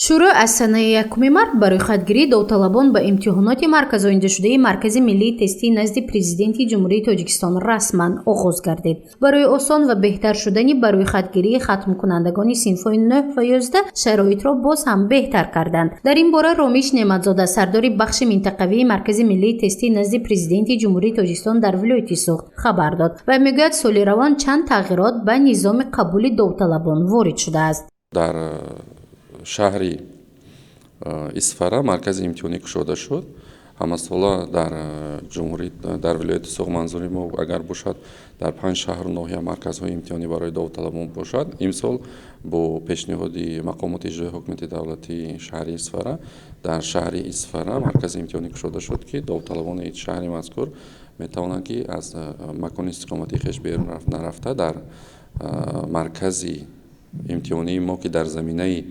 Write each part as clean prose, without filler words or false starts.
шурӯъ аз санаи 1 март барои хатгирии довталабон ба имтиҳоноти марказоиндашудаи Маркази миллии тестӣ назди Президенти Ҷумҳурии Тоҷикистон расман оғоз гардид. Барои осон ва беҳтар шудани барои хатгирии хатмкунандагони синфҳои 9 ва 11 шароитро боз ҳам беҳтар карданд. Дар ин бора Ромиш Неъматзода, сардори бахши минтақавии Маркази миллии тестӣ назди Президенти Ҷумҳурии Тоҷикистон дар вилояти Суғд хабар дод ва мегӯяд соли равон чанд тағйирот ба низоми қабули довталабон ворид шудааст. дар шаҳри Исфара маркази имтиҳонӣ кушода шуд. Ҳамасола дар вилояти Суғд манзури мо агар бошад дар 5 шаҳру ноҳия марказҳои имтиҳонӣ барои довталабон бошад. Имсол бо пешниҳоди мақомоти иҷроии ҳокимияти давлатии шаҳри Исфара дар шаҳри Исфара маркази имтиҳонӣ кушода шуд, ки довталабони шаҳри мазкур метавонанд ки аз макони истиқоматии хеш берун нарафта дар маркази имтиҳонии мо ки дар заминаи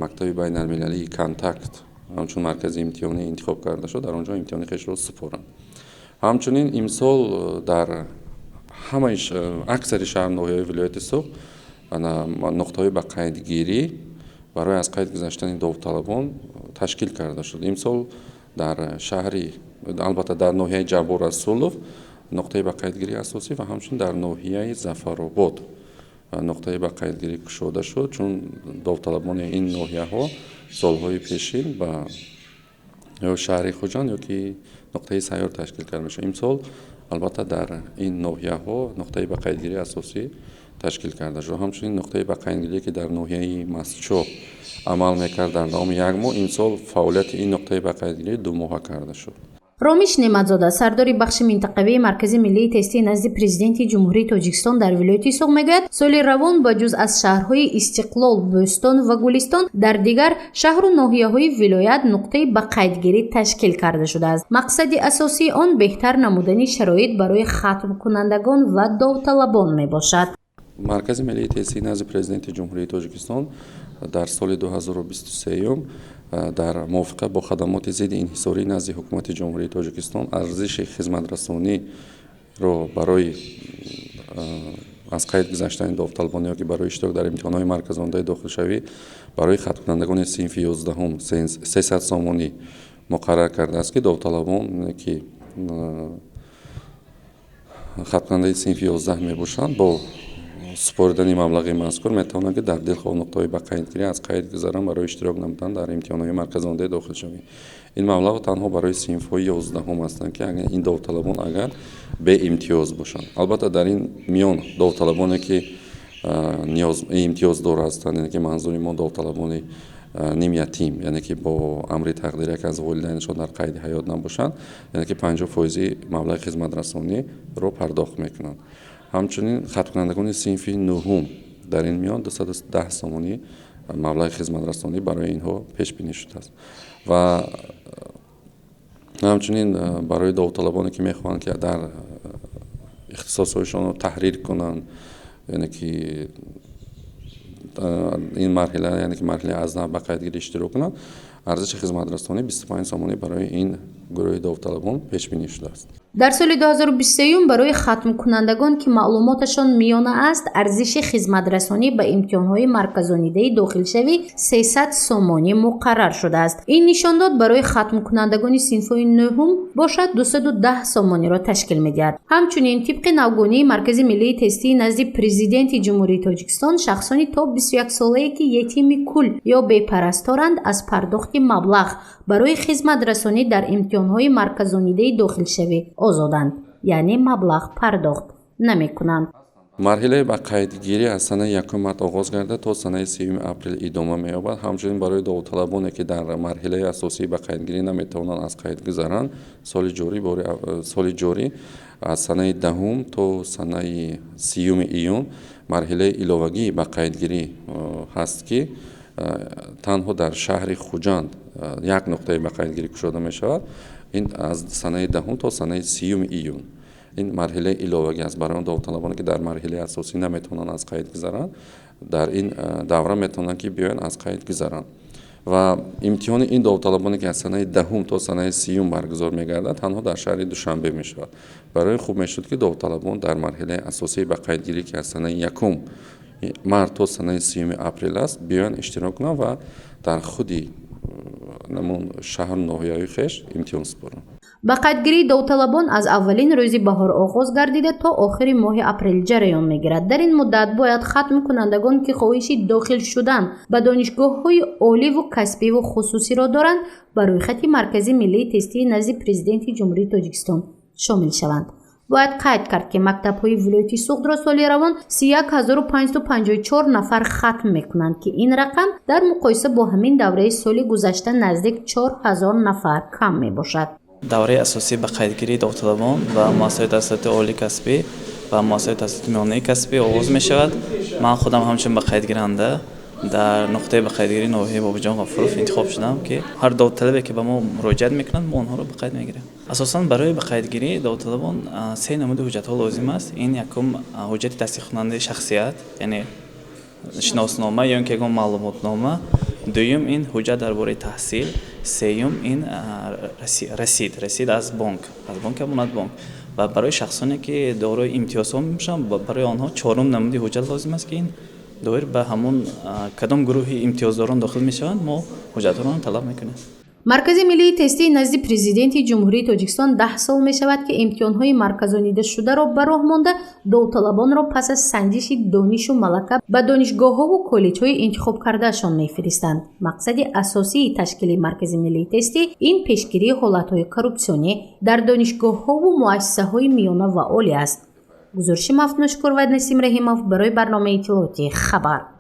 мактаби байналмилалии контакт ҳамчун маркази имтиҳонӣ интихоб карда шуд, дар он ҷо имтиҳони хешро супоранд. Ҳамчунин имсол дар ҳамаи аксари шаҳрноҳияҳои вилояти Суғд нуқтаҳои ба қайдгирӣ барои аз қайд гузаштани довталабон ташкил карда шуд. Имсол дар шаҳри албатта дар ноҳияи Ҷабор Расулов нуқтаи ба қайдгирии асосӣ ва ҳамчун дар ноҳияи Зафаробод нуқтаи ба қайдгирӣ кушода шуд, чун довталабони ин ноҳияҳо солҳои пешин ба ё шаҳри Хуҷанд ё ки нуқтаи сайёр ташкил карда мешуд. Имсол албатта дар ин ноҳияҳо нуқтаи ба қайдгирии асосӣ ташкил карда шуд. Ҳамчунин нуқтаи ба қайдгирие ки дар ноҳияи Мастчо амал мекард дар давоми 1 моҳ, имсол фаъолияти ин нуқтаи ба қайдгирӣ 2 моҳа карда шуд. Ромиш Неъматзода, сардори бахши минтақавии Маркази миллии тестӣ назди Президенти Ҷумҳурии Тоҷикистон дар вилояти Суғд мегӯяд, соли равон ба ҷуз аз шаҳрҳои Истиқлол, Бӯстон ва Гулистон дар дигар шаҳру ноҳияҳои вилоят нуқтаи ба қайдгирӣ ташкил карда шудааст. Мақсади асосии он беҳтар намудани шароит барои хатмкунандагон ва довталабон мебошад. Маркази миллии тестӣ назди Президенти Ҷумҳурии Тоҷикистон дар соли 2023 дар мувофиқат бо хадамоти зидди инҳисорӣ назди ҳукумати Ҷумҳурии Тоҷикистон арзиши хизматрасониро барои аз қайд гузаштани довталабонӣ ё ки барои иштирок дар имтиҳонҳои марказонидаи дохилшавӣ барои хатмкунандагони синфи 11 300 сомонӣ муқаррар кардааст, ки довталабон ки хатмкунандаи синфи 11 мебошанд бо супоридани маблағи мазкур метавонанд ки дар дилхоҳ нуқтаҳои ба қайдгирӣ аз қайд гузаранд барои иштирок намудан дар имтиҳонҳои марказонидаи дохилшавӣ. Ин маблағ танҳо барои синфҳои 11 ҳастанд, ки ин довталабон агар беимтиёз бошанд. Албатта дар ин миён довталабоне ки имтиёздор ҳастанд, яъне ки манзури мо довталабони нимятим, яъне ки бо амри тақдир як аз волидайнашон дар қайди ҳаёт набошанд, яъне ки 50% маблағи хизматрасониро пардохт мекунанд. ҳамчунин хатмкунандагони синфи 9 дар ин миён 210 сомонӣ маблағи хизматрасонӣ барои инҳо пешбинӣ шудааст. Ва ҳамчунин барои довталабоне ки мехоҳанд ки дар ихтисосҳоишонро таҳрир кунанд, яъне ки ин марҳила, яъне ки марҳилаи аз нав ба қайдгирӣ иштирок кунанд, арзиши хизматрасонӣ 25 сомонӣ барои ин гурӯҳи довталабон пешбинӣ шудааст. дар соли 2023 барои хатмкунандагон ки маълумоташон миёна аст, арзиши хизматрасонӣ ба имтиҳонҳои марказонидаи дохилшавӣ 300 сомонӣ муқаррар шудааст. Ин нишондод барои хатмкунандагони синфҳои 9 бошад 210 сомониро ташкил медиҳад. ҳамчунин тибқи навгонии Маркази миллии тестӣ назди Президенти Ҷумҳурии Тоҷикистон, шахсони то 21 солае ки етими кул ё бепарасторанд аз пардохти маблағ барои хизматрасонӣ дар имтиҳонҳои марказонидаи дохилшавӣ озоданд, яъне маблағ пардохт намекунанд. марҳилаи ба қайдгирӣ аз санаи 1 март оғоз гарда то санаи 3 апрел идома меёбад. Ҳамчунин барои довталабоне ки дар марҳилаи асосии ба қайдгирӣ наметавонанд аз қайд гузаранд, соли ҷорӣ аз санаи 10 то санаи 3 июн марҳилаи иловагии ба қайдгирӣ ҳаст, ки танҳо дар шаҳри Хуҷанд як нуқтаи ба қайдгирӣ кушода мешавад. ин аз санаи 10 то санаи 3 июн ин марҳилаи иловагӣ аст барои он довталабоне ки дар марҳилаи асосӣ наметавонанд аз қайд гузаранд, дар ин давра метавонанд ки биёянд аз қайд гузаранд. ва имтиҳони ин довталабоне ки аз санаи 10 то санаи 3 баргузор мегардад, танҳо дар шаҳри Душанбе мешавад. барои хуб мешуд ки довталабон дар марҳилаи асосии ба қайдгирӣ ки аз санаи 1 март то санаи 3 апрел аст биёянд иштирок кунанд ва дар худи намун шаҳру ноҳияҳои хеш имтиҳон супоранд. ба қайдгирии довталабон аз аввалин рӯзи баҳор оғоз гардида то охири моҳи апрел ҷараён мегирад. дар ин муддат бояд хатмкунандагон ки хоҳиши дохил шудан ба донишгоҳҳои оливу касбиву хусусиро доранд ба рӯйхати маркази миллии тестии назди президенти ҷумҳурии Тоҷикистон шомил шаванд. бояд қайд кард ки мактабҳои вилояти Суғдро соли равон 31554 нафар хатм мекунанд ки ин рақам дар муқоиса бо ҳамин давраи соли гузашта наздик 4000 нафар кам мебошад. давраи асосӣ ба қайдгирии довталабон ва муассисаҳои таҳсилоти олии касбӣ ва муассисаҳои таҳсилоти миёнаи касбӣ оғоз мешавад. ман худам ҳамчун ба қайдгиранда дар нуқтаи ба қайдгирии ноҳияи Бобиҷон Ғафуров интихоб шудам ки ҳар довталабе ки ба мо муроҷиат мекунанд мо онҳоро ба қайд мегирем. асосан барои ба қайдгирии довталабон се намуди ҳуҷҷатҳо лозим аст. ин якум ҳуҷҷати тасдиқкунандаи шахсият, яъне шиноснома ё ин ки ягон маълумотнома. дуюм ин ҳуҷҷат дар бораи таҳсил. сеюм ин расид аз бонк абонат бонк. ва барои шахсоне ки дорои имтиёзҳо мебошанд барои онҳо чорум намуди ҳуҷҷат лозим аст ки ин доир ба ҳамун кадом гурӯҳи имтиёздорон дохил мешаванд мо ҳуҷҷатҳоро талаб мекунем. маркази миллии тестии назди президенти ҷумҳурии Тоҷикистон 10 сол мешавад ки имтиҳонҳои марказонидашударо ба роҳ монда довталабонро пас аз санҷиши донишу малака ба донишгоҳҳову коллеҷҳои интихобкардаашон мефиристанд. мақсади асосии ташкили маркази миллии тестӣ ин пешгирии ҳолатҳои коррупсионӣ дар донишгоҳҳову муассисаҳои миёна ва олӣ аст. гузориши Мафтунушкур ва Насим Раҳимов барои барномаи иттилоотии Хабар.